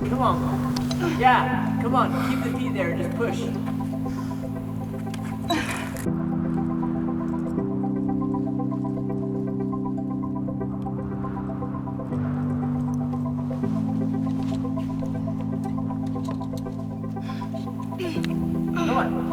Come on. Yeah, come on. Keep the feet there. Just push. Come on.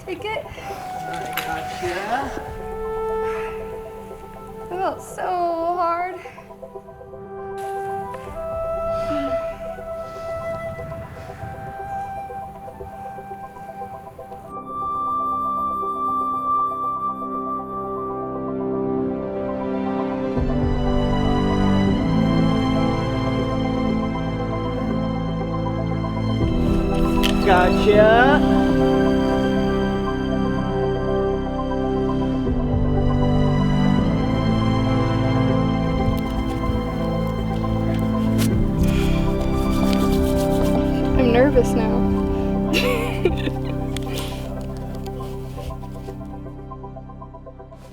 Take it. I gotcha. It felt so hard. Gotcha. I'm nervous now.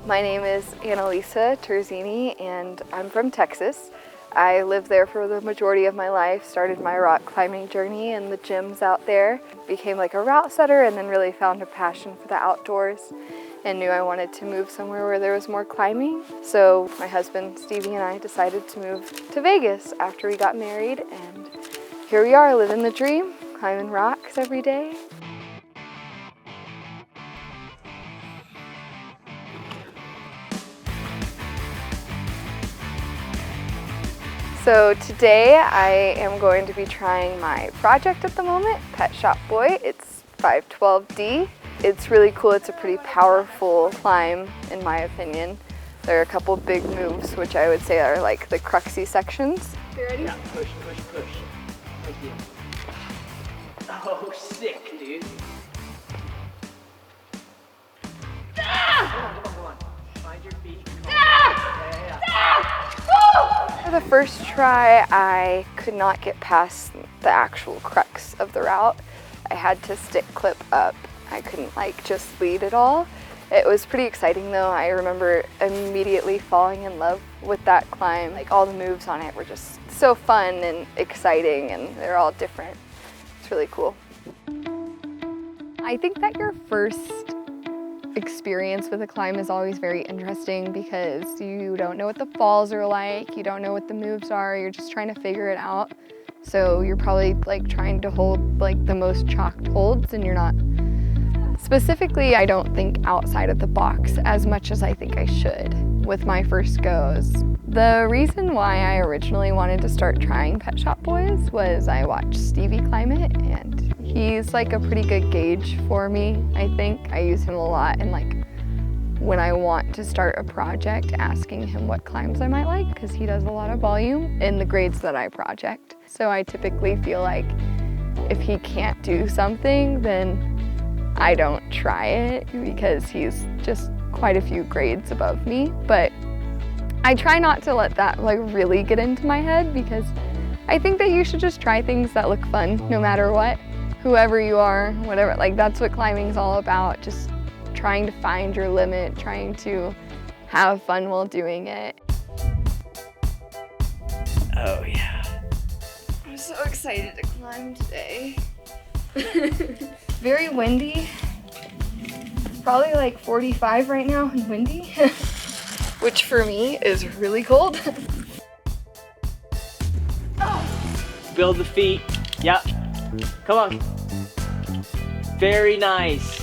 My name is Annalisa Terzini and I'm from Texas. I lived there for the majority of my life, started my rock climbing journey in the gyms out there, became like a route setter and then really found a passion for the outdoors and knew I wanted to move somewhere where there was more climbing. So my husband Stevie and I decided to move to Vegas after we got married, and here we are living the dream, climbing rocks every day. So today I am going to be trying my project at the moment, Pet Shop Boy. It's 512D. It's really cool. It's a pretty powerful climb in my opinion. There are a couple big moves which I would say are like the cruxy sections. You ready? Yeah, push, push, push. Thank you. Oh, sick, dude. Ah! Come on. Find your feet. Ah! Yeah. Ah! For the first try, I could not get past the actual crux of the route. I had to stick clip up. I couldn't like just lead at all. It was pretty exciting though. I remember immediately falling in love with that climb. Like all the moves on it were just so fun and exciting, and they're all different. It's really cool. I think that your first experience with a climb is always very interesting because you don't know what the falls are like, you don't know what the moves are, you're just trying to figure it out. So you're probably like trying to hold like the most chalked holds, and you're not. Specifically, I don't think outside of the box as much as I think I should with my first goes. The reason why I originally wanted to start trying Pet Shop Boys was I watched Stevie climb it, and he's like a pretty good gauge for me, I think. I use him a lot, and like when I want to start a project, asking him what climbs I might like, because he does a lot of volume in the grades that I project. So I typically feel like if he can't do something, then I don't try it because he's just quite a few grades above me. But I try not to let that like really get into my head, because I think that you should just try things that look fun no matter what. Whoever you are, whatever, like that's what climbing's all about. Just trying to find your limit, trying to have fun while doing it. Oh yeah. I'm so excited to climb today. Very windy. Probably like 45 right now and windy, which for me is really cold. Build the feet. Yep. Come on. Very nice.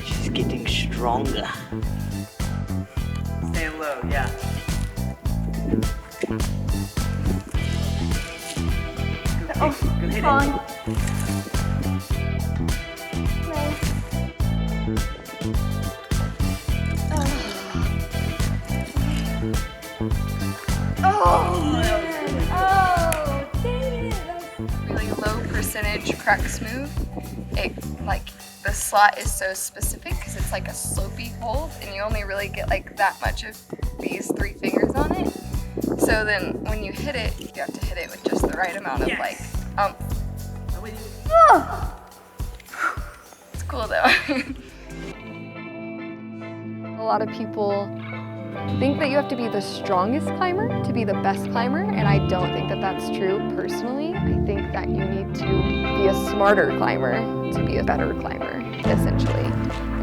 She's getting stronger. Stay low, yeah. Good hitting. On. percentage crux move, like the slot is so specific because it's like a slopey hold and you only really get like that much of these 3 fingers on it. So then when you hit it, you have to hit it with just the right amount of like It's cool though. A lot of people think that you have to be the strongest climber to be the best climber, and I don't think that that's true personally. I think that you need to be a smarter climber to be a better climber, essentially.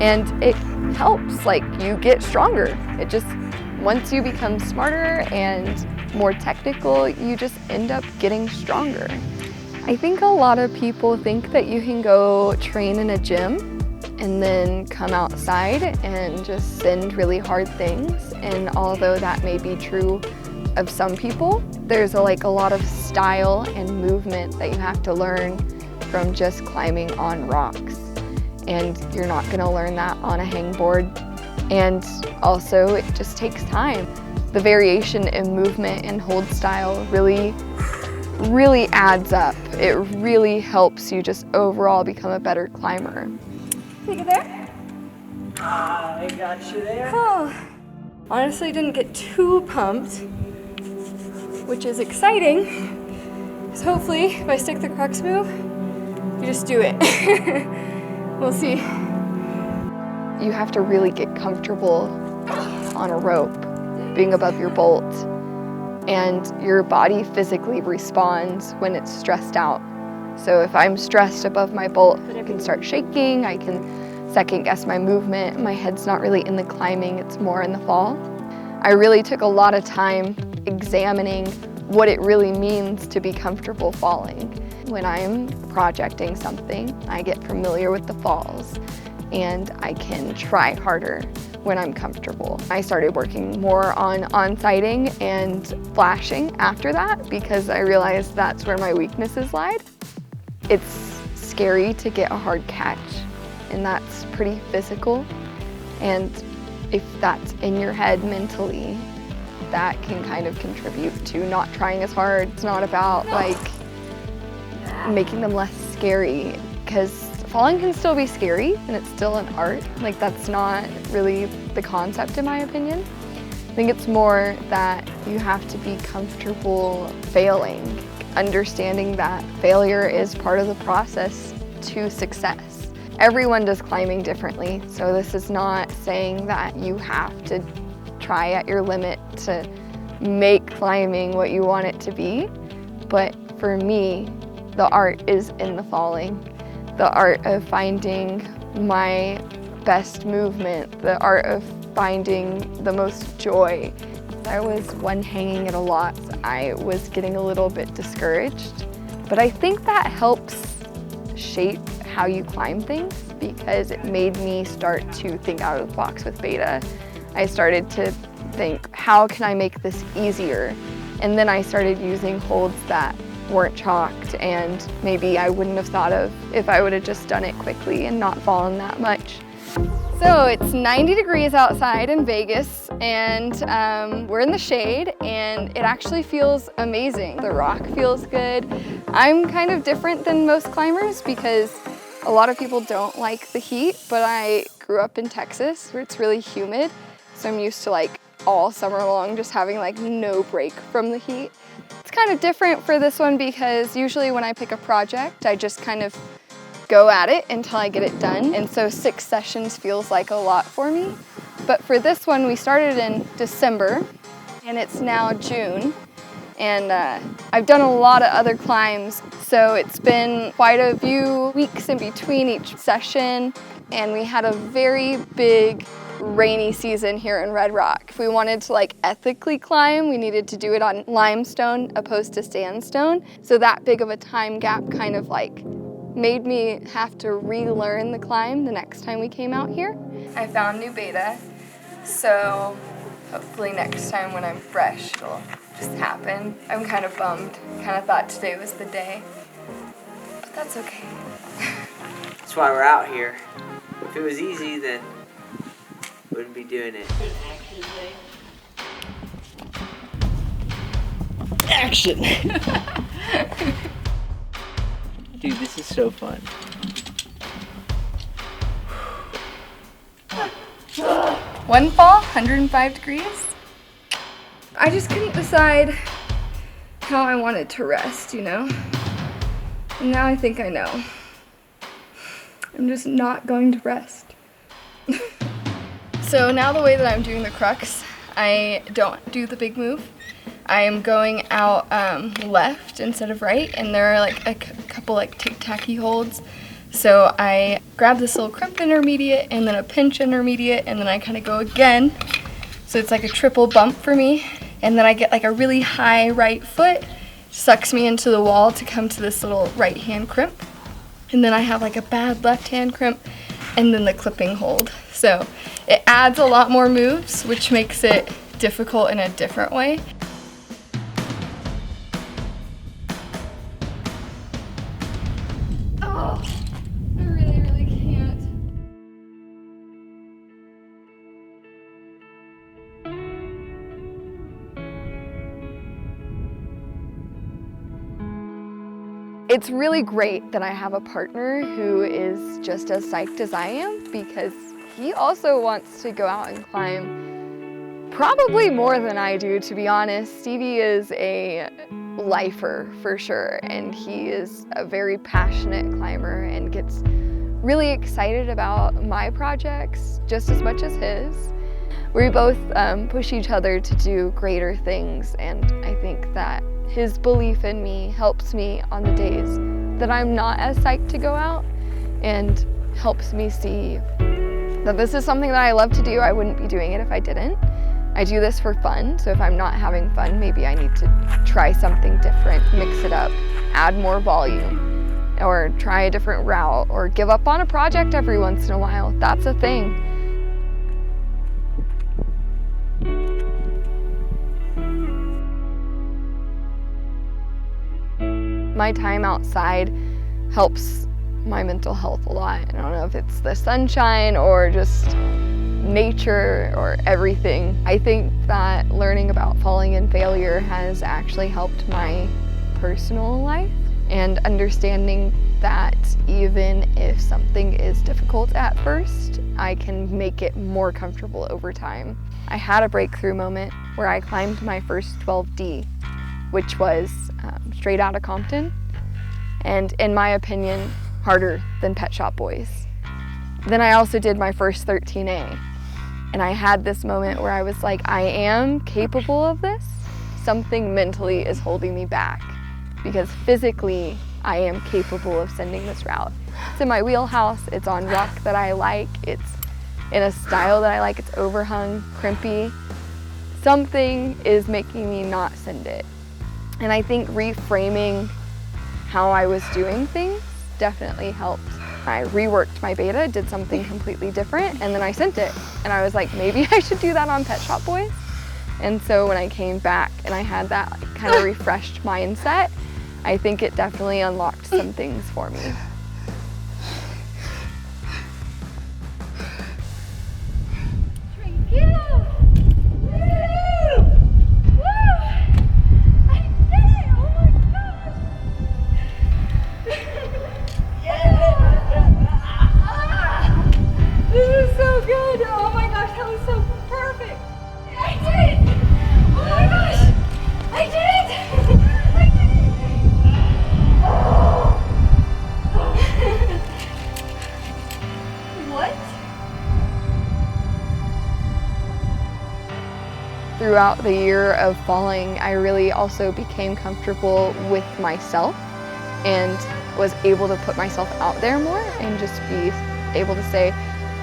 And it helps, like you get stronger. It just, once you become smarter and more technical, you just end up getting stronger. I think a lot of people think that you can go train in a gym and then come outside and just send really hard things. And although that may be true of some people, there's a lot of style and movement that you have to learn from just climbing on rocks. And you're not gonna learn that on a hangboard. And also it just takes time. The variation in movement and hold style really adds up. It really helps you just overall become a better climber. Take it there. I got you there. Oh, honestly didn't get too pumped, which is exciting. So hopefully if I stick the crux move, you just do it. We'll see. You have to really get comfortable on a rope, being above your bolt. And your body physically responds when it's stressed out. So if I'm stressed above my bolt, I can start shaking, I can second guess my movement. My head's not really in the climbing, it's more in the fall. I really took a lot of time examining what it really means to be comfortable falling. When I'm projecting something, I get familiar with the falls and I can try harder when I'm comfortable. I started working more on on-sighting and flashing after that because I realized that's where my weaknesses lied. It's scary to get a hard catch, and that's pretty physical. And if that's in your head mentally, that can kind of contribute to not trying as hard. It's not about like making them less scary, because falling can still be scary and it's still an art. Like, that's not really the concept in my opinion. I think it's more that you have to be comfortable failing, understanding that failure is part of the process to success. Everyone does climbing differently, so this is not saying that you have to try at your limit to make climbing what you want it to be. But for me, the art is in the falling. The art of finding my best movement, the art of finding the most joy. I was one hanging it a lot. I was getting a little bit discouraged, but I think that helps shape how you climb things because it made me start to think out of the box with beta. I started to think, how can I make this easier? And then I started using holds that weren't chalked and maybe I wouldn't have thought of if I would have just done it quickly and not fallen that much. So it's 90 degrees outside in Vegas and we're in the shade and it actually feels amazing. The rock feels good. I'm kind of different than most climbers because a lot of people don't like the heat, but I grew up in Texas where it's really humid. So I'm used to like all summer long just having like no break from the heat. It's kind of different for this one because usually when I pick a project, I just kind of go at it until I get it done. And so 6 sessions feels like a lot for me. But for this one, we started in December and it's now June. And I've done a lot of other climbs. So it's been quite a few weeks in between each session. And we had a very big rainy season here in Red Rock. If we wanted to like ethically climb, we needed to do it on limestone opposed to sandstone. So that big of a time gap kind of like made me have to relearn the climb the next time we came out here. I found new beta, so hopefully next time when I'm fresh it'll just happen. I'm kind of bummed. Kind of thought today was the day, but that's okay. That's why we're out here. If it was easy, then wouldn't be doing it. Action! Dude, this is so fun. One fall, 105 degrees. I just couldn't decide how I wanted to rest, you know? And now I think I know. I'm just not going to rest. So now the way that I'm doing the crux, I don't do the big move. I am going out left instead of right, and there are like a couple like tic-tacky holds. So I grab this little crimp intermediate and then a pinch intermediate, and then I kind of go again. So it's like a triple bump for me. And then I get like a really high right foot, sucks me into the wall to come to this little right hand crimp. And then I have like a bad left hand crimp and then the clipping hold. So it adds a lot more moves, which makes it difficult in a different way. Oh, I really can't. It's really great that I have a partner who is just as psyched as I am, because he also wants to go out and climb probably more than I do, to be honest. Stevie is a lifer for sure, and he is a very passionate climber and gets really excited about my projects just as much as his. We both push each other to do greater things, and I think that his belief in me helps me on the days that I'm not as psyched to go out, and helps me see that this is something that I love to do. I wouldn't be doing it if I didn't. I do this for fun, so if I'm not having fun, maybe I need to try something different, mix it up, add more volume, or try a different route, or give up on a project every once in a while. That's a thing. My time outside helps my mental health a lot. I don't know if it's the sunshine or just nature or everything. I think that learning about falling and failure has actually helped my personal life, and understanding that even if something is difficult at first, I can make it more comfortable over time. I had a breakthrough moment where I climbed my first 12D, which was straight out of Compton, and in my opinion, harder than Pet Shop Boys. Then I also did my first 13A, and I had this moment where I was like, I am capable of this. Something mentally is holding me back, because physically I am capable of sending this route. It's in my wheelhouse, it's on rock that I like, it's in a style that I like, it's overhung, crimpy. Something is making me not send it. And I think reframing how I was doing things definitely helped. I reworked my beta, did something completely different, and then I sent it. And I was like, maybe I should do that on Pet Shop Boys. And so when I came back and I had that kind of refreshed mindset, I think it definitely unlocked some things for me. Throughout the year of falling, I really also became comfortable with myself and was able to put myself out there more and just be able to say,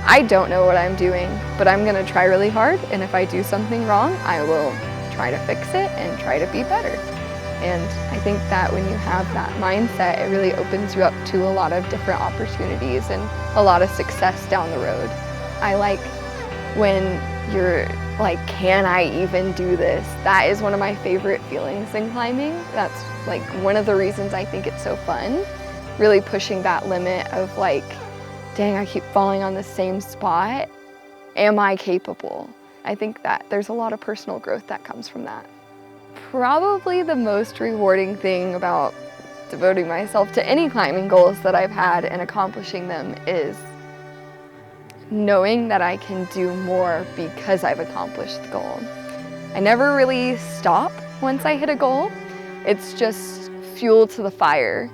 I don't know what I'm doing, but I'm gonna try really hard, and if I do something wrong, I will try to fix it and try to be better. And I think that when you have that mindset, it really opens you up to a lot of different opportunities and a lot of success down the road. I like when you're like, can I even do this? That is one of my favorite feelings in climbing. That's like one of the reasons I think it's so fun. Really pushing that limit of like, dang, I keep falling on the same spot. Am I capable? I think that there's a lot of personal growth that comes from that. Probably the most rewarding thing about devoting myself to any climbing goals that I've had and accomplishing them is knowing that I can do more because I've accomplished the goal. I never really stop once I hit a goal. It's just fuel to the fire